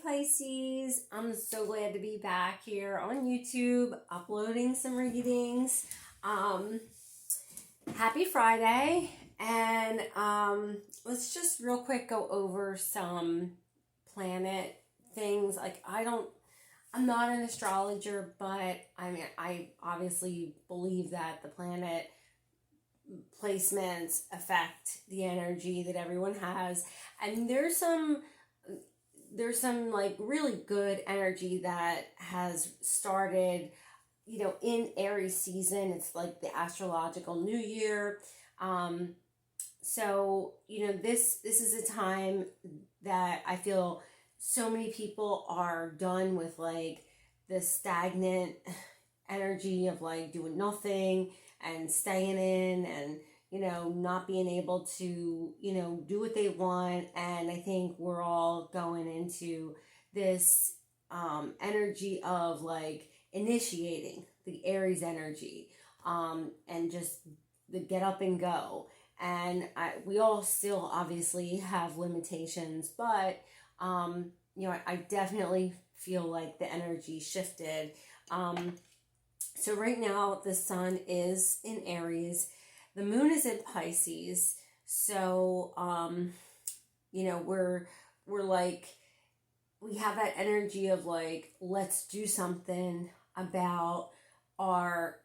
Pisces, I'm so glad to be back here on YouTube uploading some readings. Happy Friday, and let's just real quick go over some planet things. Like I'm not an astrologer, but I obviously believe that the planet placements affect the energy that everyone has, and there's some like really good energy that has started, in Aries season. It's like the astrological new year. So, this is a time that I feel so many people are done with like the stagnant energy of like doing nothing and staying in and not being able to, do what they want. And I think we're all going into this energy of like initiating the Aries energy, and just the get up and go. And we all still obviously have limitations, but, I definitely feel like the energy shifted. So right now the sun is in Aries. The moon is in Pisces, so, we're like, we have that energy of like, let's do something about our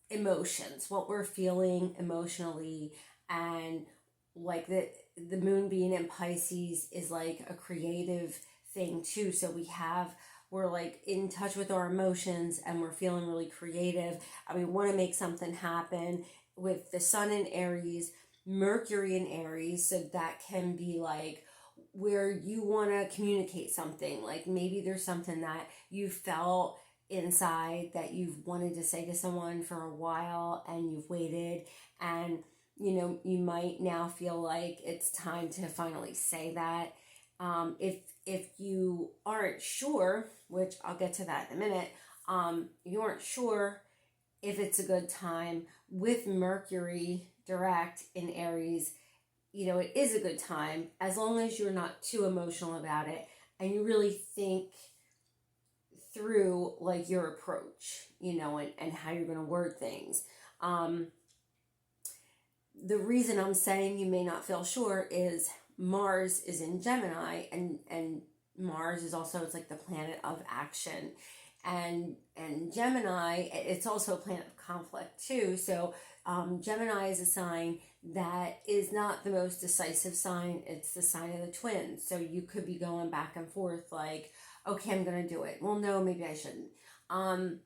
emotions, what we're feeling emotionally. And like the moon being in Pisces is like a creative thing too. So we're like in touch with our emotions and we're feeling really creative. We want to make something happen. With the sun in Aries, Mercury in Aries, so that can be like where you want to communicate something. Like maybe there's something that you felt inside that you've wanted to say to someone for a while and you've waited, and you might now feel like it's time to finally say that. If you aren't sure, which I'll get to that in a minute, you aren't sure if it's a good time with Mercury direct in Aries, it is a good time as long as you're not too emotional about it and you really think through like your approach, and how you're going to word things. The reason I'm saying you may not feel sure is Mars is in Gemini, and Mars is also, it's like the planet of action. And Gemini, it's also a planet of conflict too. So Gemini is a sign that is not the most decisive sign. It's the sign of the twins. So you could be going back and forth like, okay, I'm going to do it. Well, no, maybe I shouldn't. So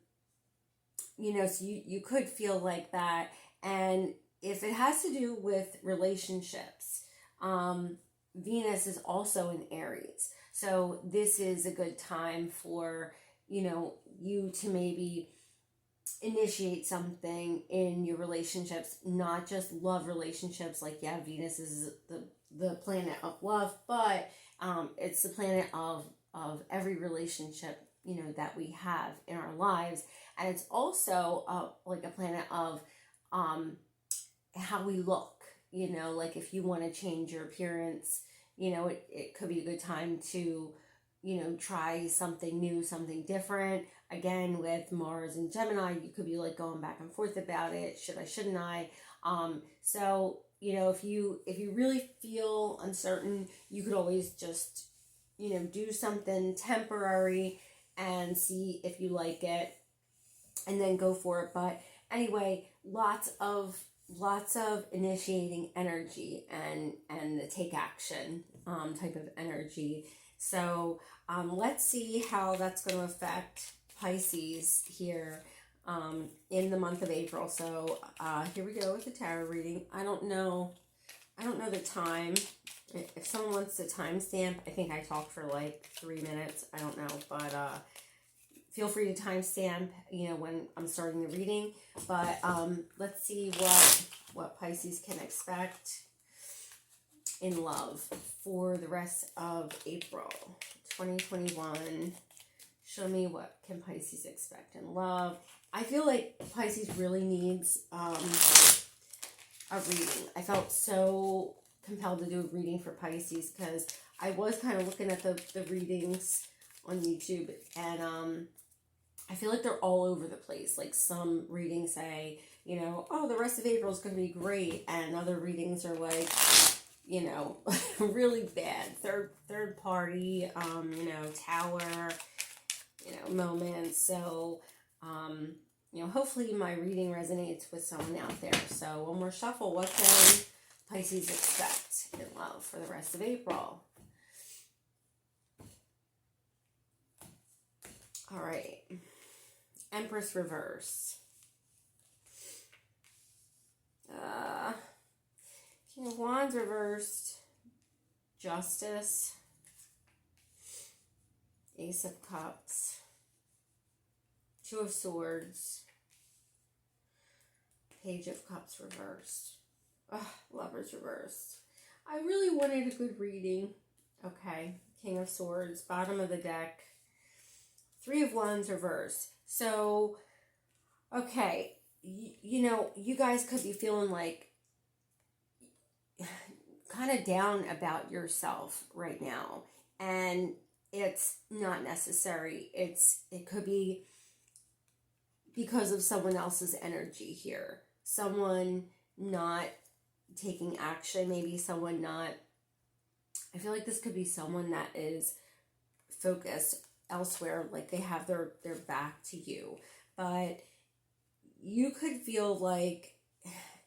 you could feel like that. And if it has to do with relationships, Venus is also in Aries. So this is a good time for you to maybe initiate something in your relationships, not just love relationships. Like, yeah, Venus is the planet of love, but it's the planet of every relationship, that we have in our lives. And it's also like a planet of how we look, like if you want to change your appearance, it could be a good time to try something new, something different. Again, with Mars and Gemini, you could be like going back and forth about it. Should I, shouldn't I? So, if you really feel uncertain, you could always just, do something temporary and see if you like it and then go for it. But anyway, lots of initiating energy and the take action type of energy. So let's see how that's going to affect Pisces here in the month of April. So here we go with the tarot reading. I don't know the time. If someone wants the timestamp, I think I talked for like 3 minutes. I don't know, but feel free to timestamp, when I'm starting the reading. But let's see what Pisces can expect in love for the rest of April 2021. Show me what can Pisces expect in love. I feel like Pisces really needs a reading. I felt so compelled to do a reading for Pisces because I was kind of looking at the readings on YouTube, and I feel like they're all over the place. Like some readings say, you know, oh, the rest of April is going to be great, and other readings are like, you know, really bad. Third party, you know, tower, you know, moments. So, you know, hopefully my reading resonates with someone out there. So one more shuffle. What can Pisces expect in love for the rest of April? All right. Empress reverse. King of Wands reversed. Justice. Ace of Cups. Two of Swords. Page of Cups reversed. Lovers reversed. I really wanted a good reading. Okay. King of Swords. Bottom of the deck. Three of Wands reversed. So, okay. You know, you guys could be feeling like kind of down about yourself right now. And it's not necessary. It could be because of someone else's energy here. Someone not taking action, maybe someone not, I feel like this could be someone that is focused elsewhere, like they have their back to you. But you could feel like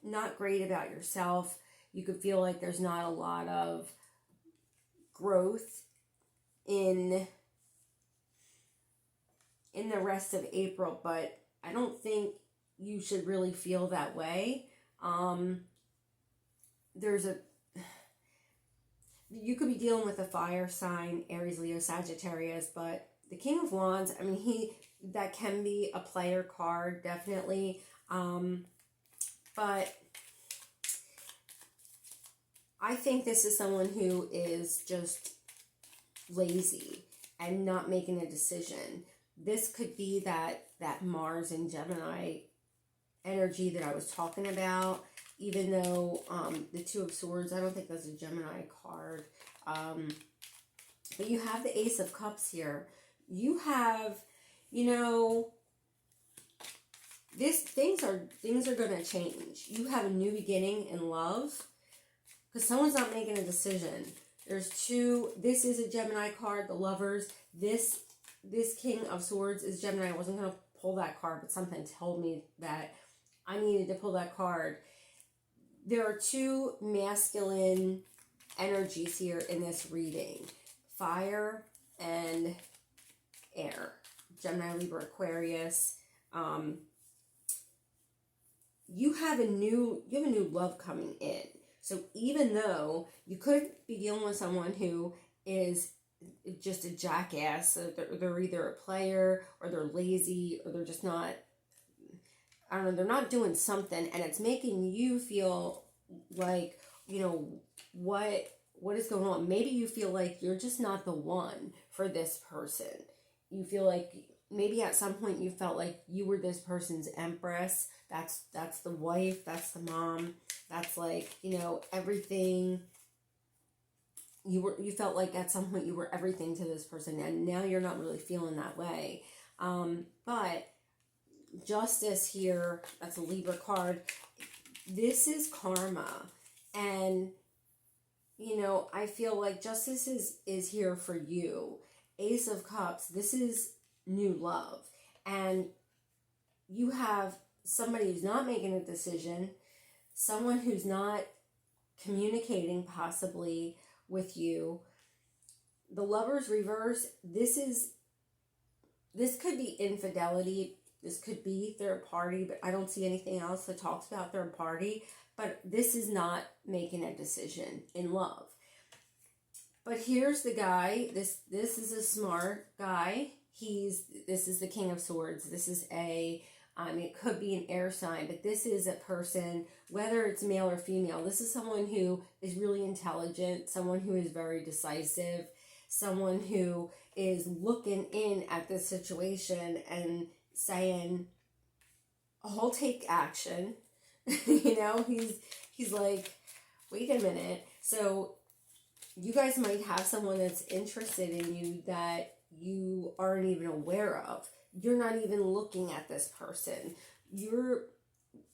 not great about yourself. You could feel like there's not a lot of growth in the rest of April, but I don't think you should really feel that way. You could be dealing with a fire sign, Aries, Leo, Sagittarius, but the King of Wands, I mean, that can be a player card, definitely. But I think this is someone who is just lazy and not making a decision. This could be that Mars and Gemini energy that I was talking about, even though the Two of Swords, I don't think that's a Gemini card. But you have the Ace of Cups here. You have, you know, things are going to change. You have a new beginning in love because someone's not making a decision. There's two. This is a Gemini card, the Lovers. This King of Swords is Gemini. I wasn't going to pull that card, but something told me that I needed to pull that card. There are two masculine energies here in this reading. Fire and air. Gemini, Libra, Aquarius. You have a new love coming in. So even though you could be dealing with someone who is just a jackass, so they're either a player or they're lazy or they're just not, I don't know, they're not doing something, and it's making you feel like, you know, what is going on? Maybe you feel like you're just not the one for this person. You feel like maybe at some point you felt like you were this person's empress. That's the wife, that's the mom, that's like, you know, everything. You felt like at some point you were everything to this person, and now you're not really feeling that way. But Justice here, that's a Libra card. This is karma. And, you know, I feel like justice is here for you. Ace of Cups, this is new love. And you have somebody who's not making a decision, someone who's not communicating possibly with you. The Lovers reverse, this could be infidelity. This could be third party, but I don't see anything else that talks about third party. But this is not making a decision in love. But here's the guy. This is a smart guy. This is the King of Swords. This is it could be an air sign, but this is a person, whether it's male or female, this is someone who is really intelligent, someone who is very decisive, someone who is looking in at this situation and saying, I'll take action. You know, he's like, wait a minute. So you guys might have someone that's interested in you that you aren't even aware of. You're not even looking at this person. You're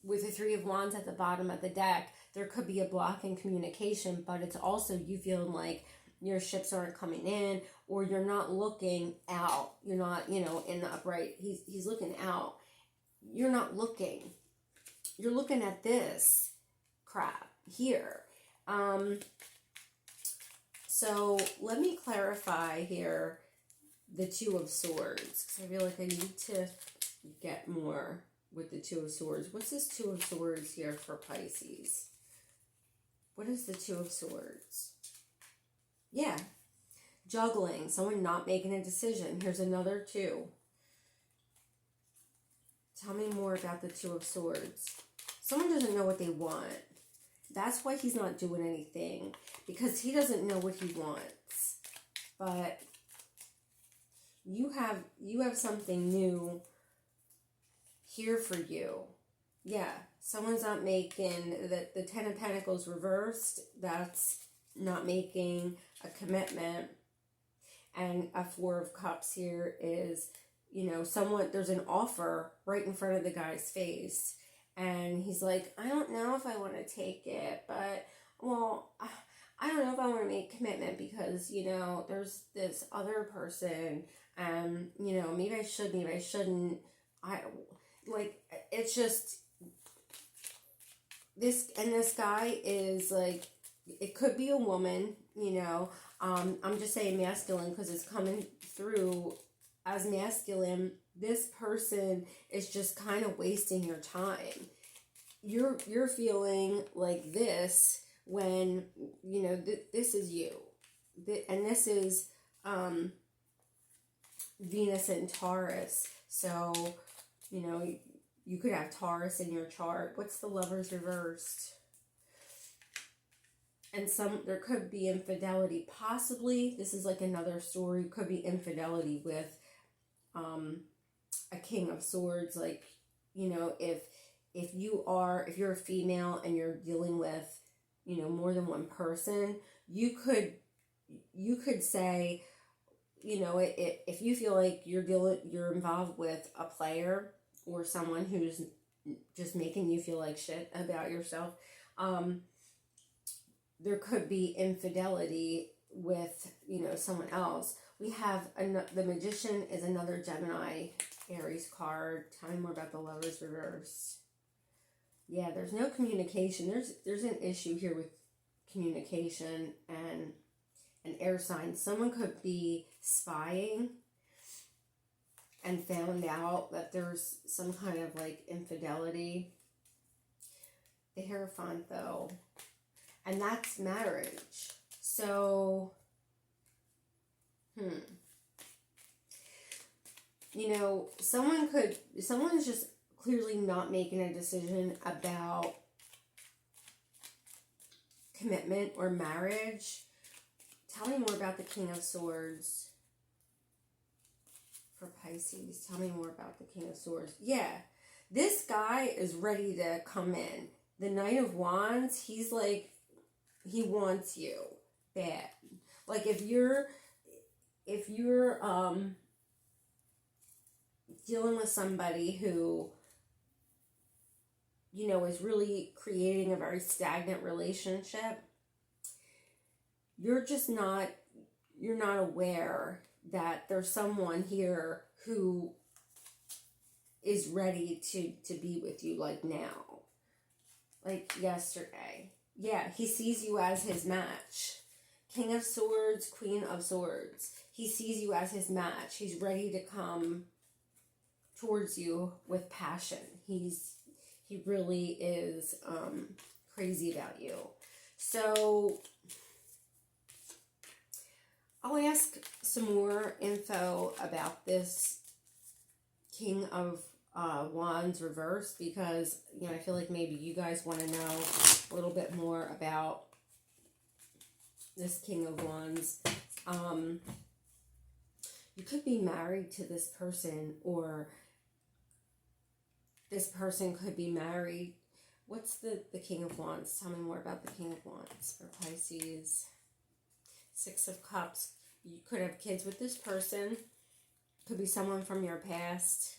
with the Three of Wands at the bottom of the deck. There could be a block in communication, but it's also you feeling like your ships aren't coming in, or you're not looking out. You're not, you know, in the upright. He's looking out. You're not looking. You're looking at this crap here. So let me clarify here the Two of Swords, because I feel like I need to get more with the Two of Swords. What's this Two of Swords here for Pisces? What is the Two of Swords? Yeah. Juggling. Someone not making a decision. Here's another two. Tell me more about the Two of Swords. Someone doesn't know what they want. That's why he's not doing anything. Because he doesn't know what he wants. But you have something new here for you. Yeah. Someone's not making the Ten of Pentacles reversed. That's not making a commitment. And a Four of Cups here is, you know, there's an offer right in front of the guy's face. And he's like, I don't know if I want to take it, but, well, I don't know if I want to make commitment because, you know, there's this other person, and, you know, maybe I should, maybe I shouldn't. It's just, this guy is, like, it could be a woman, you know. I'm just saying masculine because it's coming through as masculine. This person is just kind of wasting your time. You're feeling like this when, you know, this is you. And this is Venus and Taurus. So, you know, you could have Taurus in your chart. What's the Lovers reversed? And there could be infidelity. Possibly, this is like another story. Could be infidelity with a King of Swords. Like, you know, if you're a female and you're dealing with, you know, more than one person, you could say, you know, if you feel like you're involved with a player or someone who's just making you feel like shit about yourself, there could be infidelity with, you know, someone else. We have the Magician is another Gemini Aries card. Tell me more about the Lovers reverse. Yeah, there's no communication. There's an issue here with communication and an air sign. Someone could be spying and found out that there's some kind of like infidelity. The Hierophant though. And that's marriage. So, you know, someone's just clearly not making a decision about commitment or marriage. Tell me more about the King of Swords for Pisces. Tell me more about the King of Swords. Yeah, this guy is ready to come in. The Knight of Wands, he's like, he wants you bad. Like if you're dealing with somebody who, you know, is really creating a very stagnant relationship, you're not aware that there's someone here who is ready to be with you, like now, like yesterday. Yeah, he sees you as his match. King of Swords, Queen of Swords. He sees you as his match. He's ready to come towards you with passion. He really is crazy about you. So I'll ask some more info about this King of Wands reverse, because, you know, I feel like maybe you guys want to know a little bit more about this King of Wands. You could be married to this person, or this person could be married. What's the King of Wands? Tell me more about the King of Wands for Pisces. Six of Cups. You could have kids with this person. Could be someone from your past.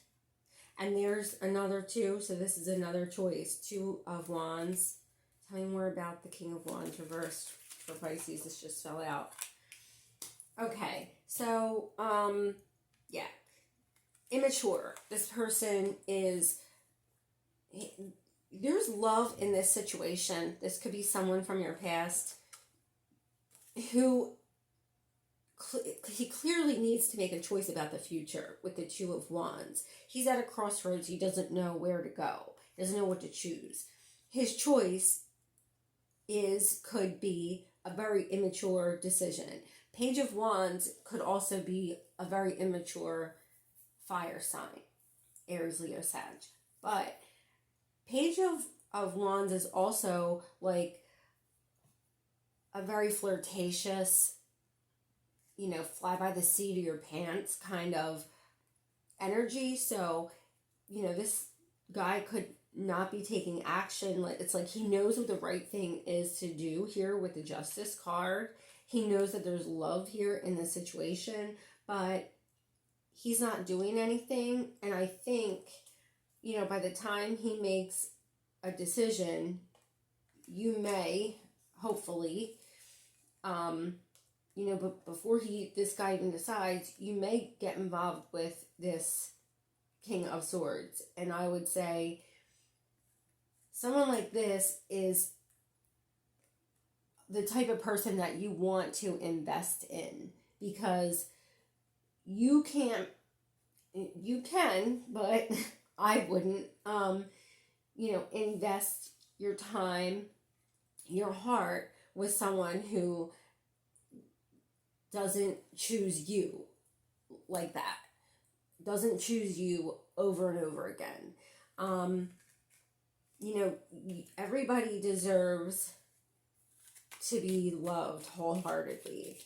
And there's another two, so this is another choice. Two of Wands. Tell me more about the King of Wands reversed for Pisces. This just fell out. Okay, so, yeah. Immature. This person is... There's love in this situation. This could be someone from your past who he clearly needs to make a choice about the future with the Two of Wands. He's at a crossroads. He doesn't know where to go. He doesn't know what to choose. His choice could be a very immature decision. Page of Wands could also be a very immature fire sign. Aries, Leo, Sag. But Page of Wands is also like a very flirtatious, fly by the seat of your pants kind of energy. So, this guy could not be taking action. It's like he knows what the right thing is to do here with the Justice card. He knows that there's love here in the situation, but he's not doing anything. And I think, by the time he makes a decision, you may, hopefully, but before this guy even decides, you may get involved with this King of Swords. And I would say someone like this is the type of person that you want to invest in, because you can, but I wouldn't, invest your time, your heart with someone who doesn't choose you like that, doesn't choose you over and over again. Everybody deserves to be loved wholeheartedly.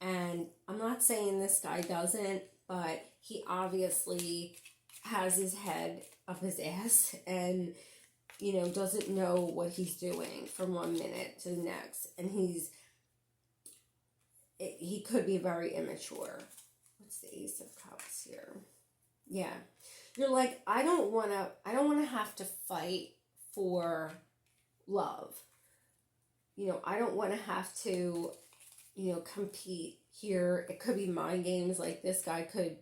And I'm not saying this guy doesn't, but he obviously has his head up his ass and, doesn't know what he's doing from one minute to the next. And he could be very immature. What's the Ace of Cups here? Yeah. You're like, I don't want to have to fight for love. I don't want to have to, compete here. It could be mind games. Like this guy could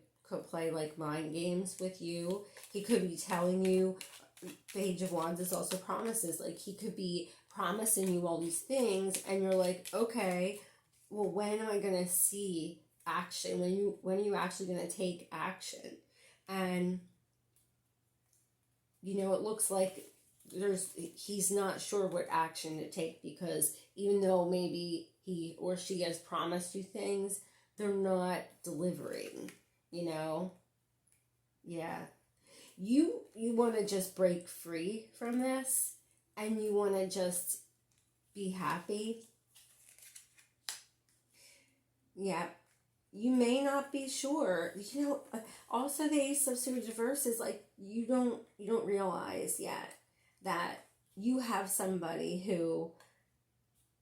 play like mind games with you. He could be telling you, Page of Wands is also promises. Like he could be promising you all these things and you're like, okay, well, when am I going to see action? When are you actually going to take action? And, it looks like he's not sure what action to take, because even though maybe he or she has promised you things, they're not delivering, Yeah. You want to just break free from this and you want to just be happy. Yeah. You may not be sure. Also the Ace of Swords reverse is like you don't realize yet that you have somebody who,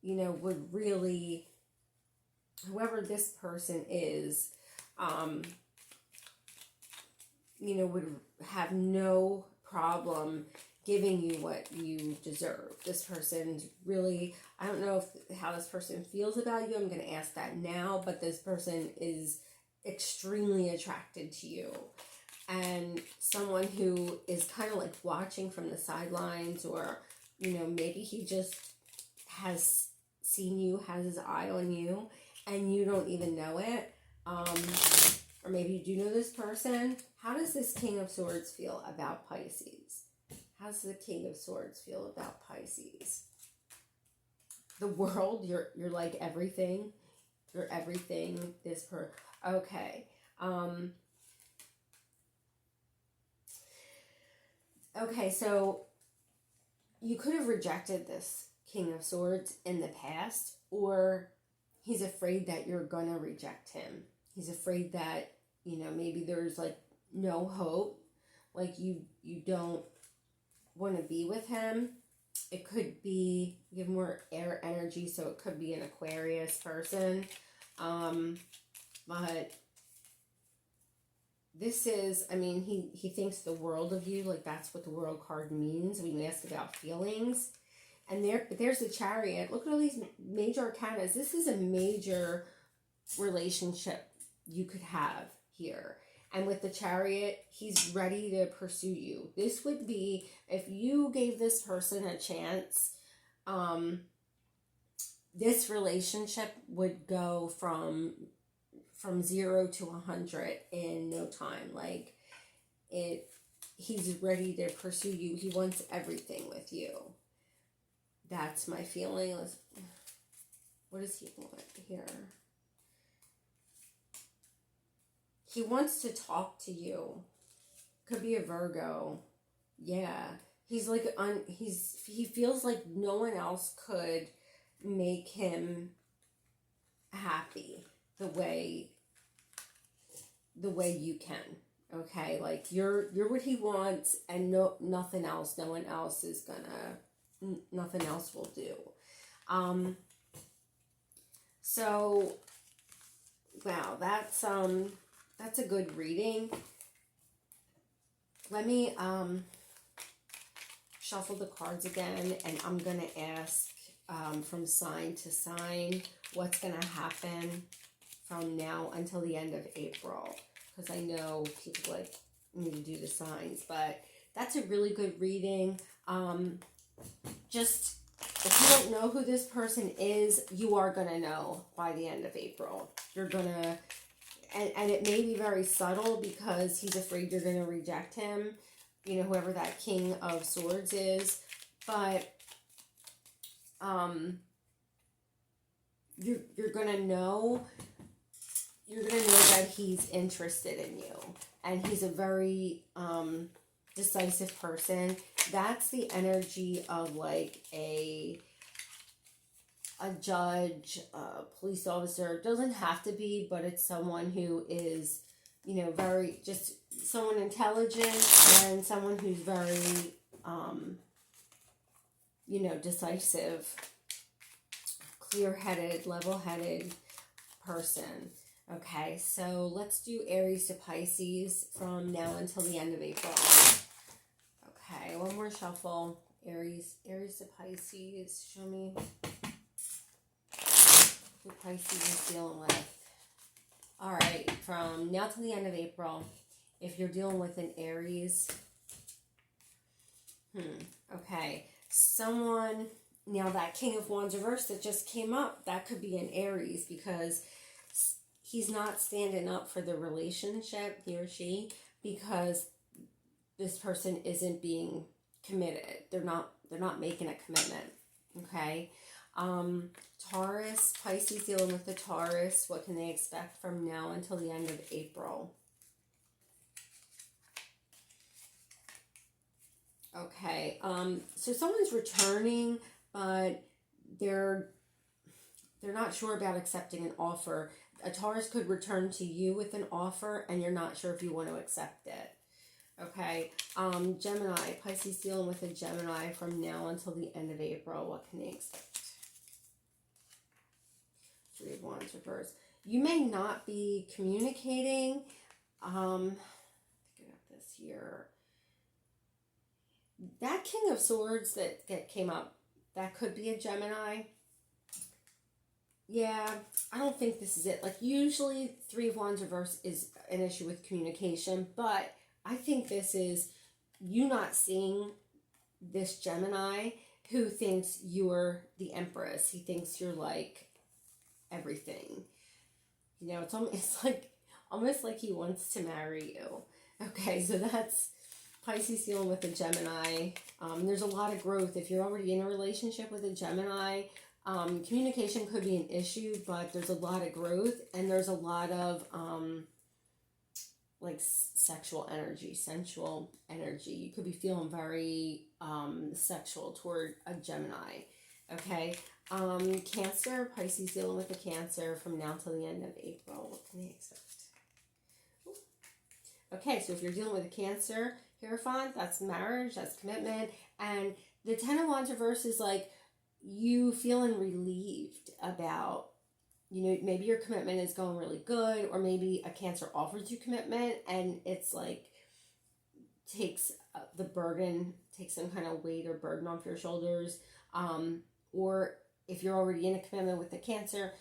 would really, whoever this person is, would have no problem giving you what you deserve. This person's really, I don't know how this person feels about you. I'm going to ask that now, but this person is extremely attracted to you. And someone who is kind of like watching from the sidelines, or, maybe he just has seen you, has his eye on you, and you don't even know it. Or maybe you do know this person. How does this King of Swords feel about Pisces? How does the King of Swords feel about Pisces? The world, you're like everything. You're everything. Okay. Okay, so you could have rejected this King of Swords in the past, or he's afraid that you're gonna reject him. He's afraid that, maybe there's like no hope, like you don't want to be with him. It could be, you have more air energy, so it could be an Aquarius person. But this is, I mean, he thinks the world of you. Like, that's what the World card means when you ask about feelings. And there's the Chariot. Look at all these major arcanas. This is a major relationship you could have here. And with the Chariot, he's ready to pursue you. This would be, if you gave this person a chance, this relationship would go from 0 to 100 in no time. Like, he's ready to pursue you. He wants everything with you. That's my feeling. What does he want here? He wants to talk to you. Could be a Virgo. Yeah. He's like, he feels like no one else could make him happy the way you can. Okay? Like, you're what he wants, and nothing else, no one else is gonna, nothing else will do. So, wow, that's a good reading. Let me shuffle the cards again, and I'm going to ask from sign to sign what's going to happen from now until the end of April. Because I know people like me to do the signs, but that's a really good reading. Just, if you don't know who this person is, you are going to know by the end of April. You're going to... And it may be very subtle because he's afraid you're going to reject him, you know, whoever that King of Swords is. But you're going to know that he's interested in you. And he's a very decisive person. That's the energy of like a judge, a police officer. It doesn't have to be, but it's someone who is, you know, very, just someone intelligent and someone who's very, you know, decisive, clear-headed, level-headed person. Okay, so let's do Aries to Pisces from now until the end of April. Okay, one more shuffle. Aries to Pisces. Show me who Pisces is dealing with. All right, from now to the end of April, if you're dealing with an Aries, okay, someone, now that King of Wands reverse that just came up, that could be an Aries because he's not standing up for the relationship, he or she, because this person isn't being committed. They're not making a commitment, okay? Taurus, Pisces dealing with the Taurus. What can they expect from now until the end of April? Okay, so someone's returning, but they're not sure about accepting an offer. A Taurus could return to you with an offer, and you're not sure if you want to accept it. Okay, Gemini, Pisces dealing with a Gemini from now until the end of April. What can they expect? Three of Wands reverse. You may not be communicating. Get up this here. That King of Swords that came up, that could be a Gemini. Yeah, I don't think this is it. Like, usually Three of Wands reverse is an issue with communication, but I think this is you not seeing this Gemini who thinks you're the Empress. He thinks you're like everything. You know, it's almost like he wants to marry you. Okay, so that's Pisces dealing with a Gemini. There's a lot of growth. If you're already in a relationship with a Gemini, communication could be an issue, but there's a lot of growth, and there's a lot of like sexual energy, sensual energy. You could be feeling very sexual toward a Gemini. Okay, Cancer, Pisces dealing with a Cancer from now till the end of April. What can they expect? Okay, so if you're dealing with a Cancer Hierophant, that's marriage, that's commitment, and the Ten of Wands reverse is like you feeling relieved about, you know, maybe your commitment is going really good, or maybe a Cancer offers you commitment and it's like takes the burden, takes some kind of weight or burden off your shoulders. Or if you're already in a commitment with the Cancer,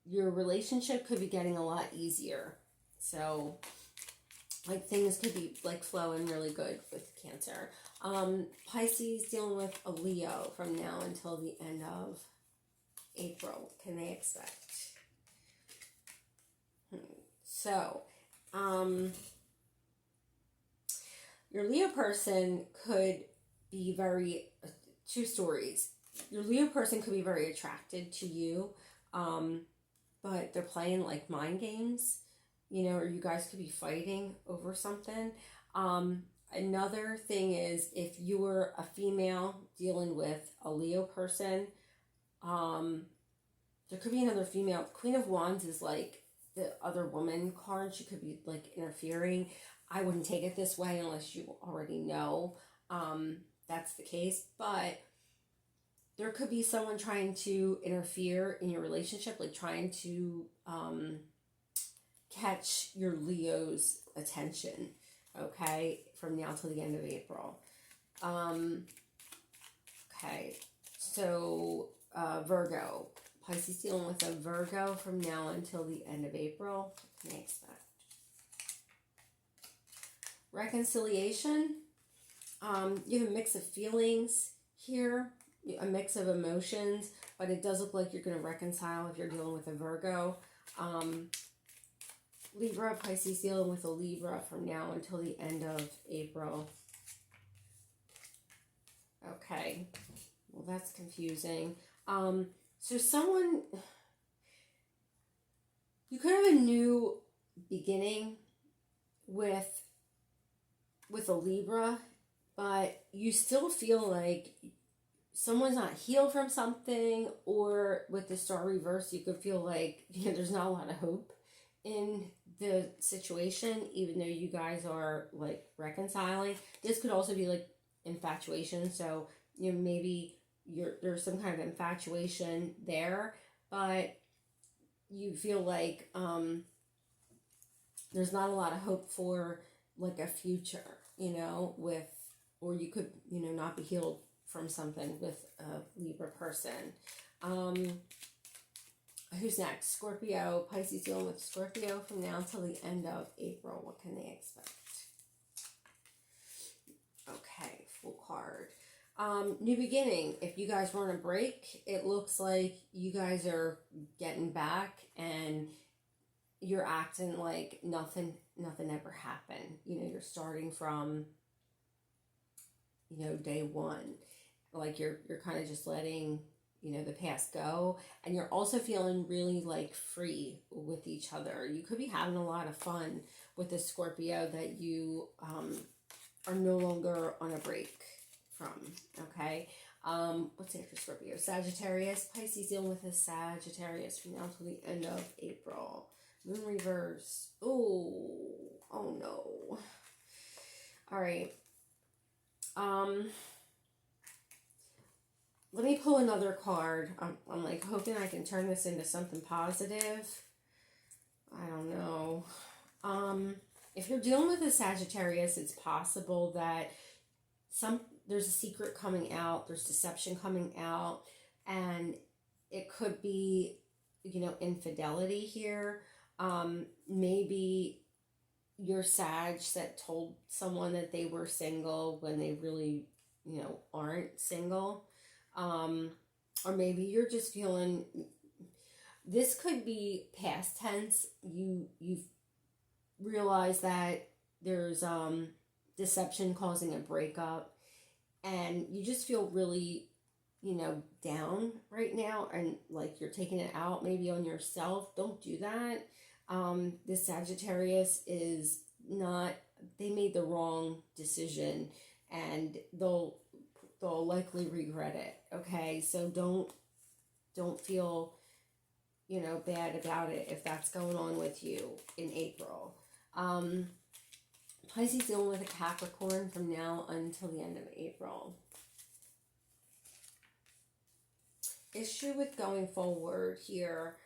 your relationship could be getting a lot easier. So like things could be like flowing really good with Cancer. Pisces dealing with a Leo from now until the end of April. What can they expect? So, your Leo person could be very, two stories. Your Leo person could be very attracted to you, but they're playing like mind games, you know, or you guys could be fighting over something. Another thing is if you're a female dealing with a Leo person, there could be another female. Queen of Wands is like the other woman card. She could be like interfering. I wouldn't take it this way unless you already know that's the case. But there could be someone trying to interfere in your relationship, like trying to catch your Leo's attention, okay, from now till the end of April. Okay, so Virgo. Pisces dealing with a Virgo from now until the end of April. What can they expect? Reconciliation. You have a mix of feelings here, a mix of emotions, but it does look like you're going to reconcile if you're dealing with a Virgo. Libra, Pisces dealing with a Libra from now until the end of April. Okay, well that's confusing. So someone, you could have a new beginning with a Libra, but you still feel like someone's not healed from something, or with the star reverse, you could feel like, you know, there's not a lot of hope in the situation, even though you guys are like reconciling. This could also be like infatuation. So, you know, maybe there's some kind of infatuation there, but you feel like there's not a lot of hope for like a future, you know, with, or you could, you know, not be healed from something with a Libra person. Who's next? Scorpio. Pisces dealing with Scorpio from now until the end of April. What can they expect? Okay, full card. New beginning. If you guys were on a break, it looks like you guys are getting back and you're acting like nothing ever happened. You know, you're starting from, you know, day one. Like you're kind of just letting, you know, the past go, and you're also feeling really like free with each other. You could be having a lot of fun with the Scorpio that you are no longer on a break from. Okay, what's after Scorpio? Sagittarius. Pisces dealing with a Sagittarius from now till the end of April. Moon reverse. Oh no. All right. Let me pull another card. I'm like hoping I can turn this into something positive. I don't know. If you're dealing with a Sagittarius, it's possible that there's a secret coming out, there's deception coming out, and it could be, you know, infidelity here. Maybe you're Sag that told someone that they were single when they really, you know, aren't single. Or maybe you're just feeling, this could be past tense. You've realized that there's deception causing a breakup, and you just feel really, you know, down right now, and like you're taking it out maybe on yourself. Don't do that. This Sagittarius is not, they made the wrong decision, and they'll likely regret it. Okay, so don't feel, you know, bad about it if that's going on with you in April. Pisces dealing with a Capricorn from now until the end of April. Issue with going forward here.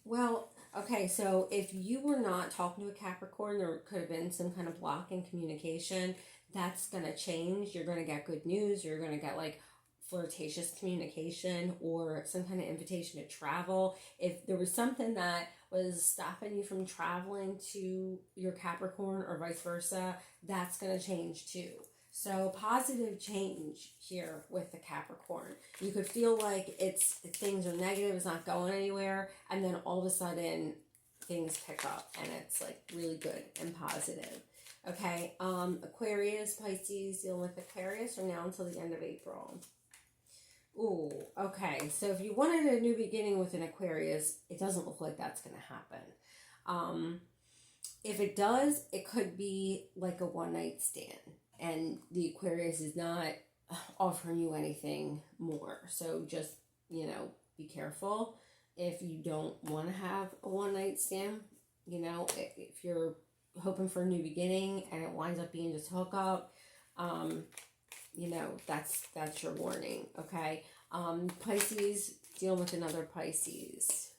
Well, okay, so if you were not talking to a Capricorn, there could have been some kind of block in communication. That's going to change. You're going to get good news. You're going to get like flirtatious communication or some kind of invitation to travel. If there was something that was stopping you from traveling to your Capricorn or vice versa, that's going to change too. So positive change here with the Capricorn. You could feel like things are negative, it's not going anywhere, and then all of a sudden things pick up and it's like really good and positive. Okay, Aquarius, Pisces, dealing with Aquarius from now until the end of April. Ooh, okay. So if you wanted a new beginning with an Aquarius, it doesn't look like that's going to happen. If it does, it could be like a one-night stand. And the Aquarius is not offering you anything more. So just, be careful if you don't want to have a one-night stand. If you're hoping for a new beginning and it winds up being just a hookup, that's your warning, okay? Pisces, dealing with another Pisces.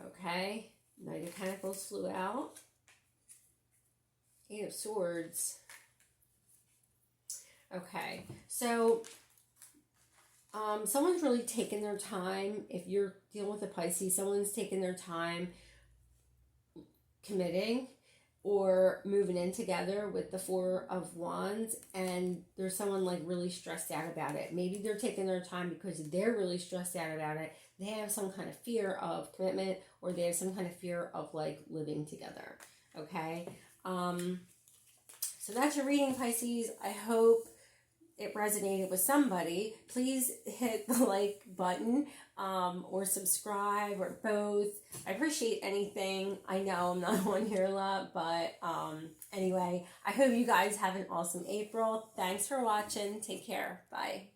Okay, Knight of Pentacles flew out. Eight of Swords. Okay, so someone's really taken their time. If you're dealing with a Pisces, someone's taken their time committing or moving in together with the Four of Wands, and there's someone like really stressed out about it. Maybe they're taking their time because they're really stressed out about it. They have some kind of fear of commitment, or they have some kind of fear of like living together. Okay, so that's your reading, Pisces. I hope it resonated with somebody. Please hit the like button or subscribe or both. I appreciate anything. I know I'm not on here a lot, but anyway, I hope you guys have an awesome April. Thanks for watching. Take care. Bye.